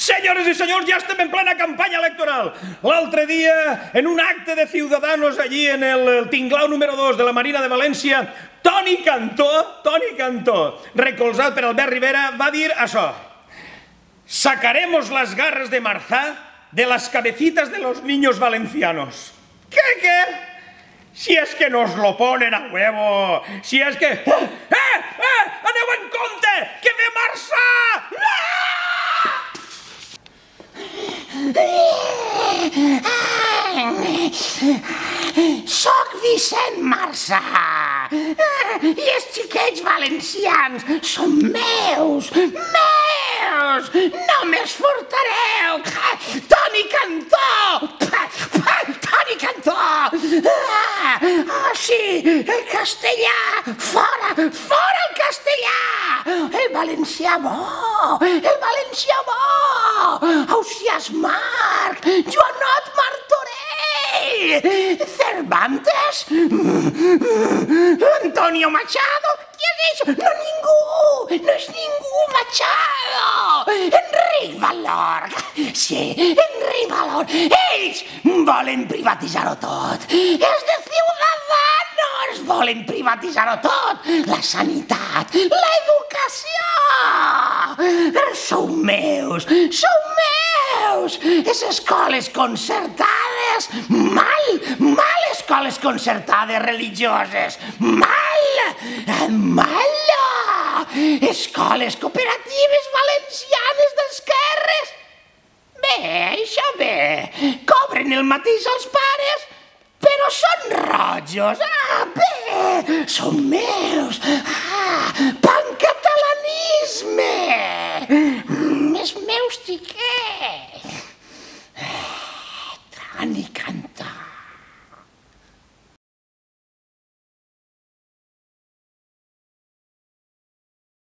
Senyores i senyors, ja estem en plena campanya electoral. L'altre dia, en un acte de Ciudadanos allí en el Tinglao número 2 de la Marina de València, Toni Cantó, recolzat per Albert Rivera, va dir això: sacaremos las garras de Marzá de las cabecitas de los niños valencianos. ¿Qué? Si es que nos lo ponen a huevo, si es que... Aneu en compte, que ve Marzá! Soc Vicent Marzà i els xiquets valencians són meus, no me'ls furtareu. Toni Cantó! Sí, el castellà, fora el castellà! El valencià bo! Ausiàs Marc, Joanot Martorell, Cervantes, Antonio Machado, qui és això? No és ningú Machado, Enric Valor, sí, Enric Valor, ells volen privatitzar-ho tot, els de Ciudadanos volen privatitzar-ho tot, la sanitat, l'educació, sou meus, les escoles concertades, mal escoles concertades religioses, mal, escoles cooperatives valencianes d'esquerres, bé, cobren el mateix als pares, però són rojos, bé, són meus, pancatalanisme, els meus xiquets.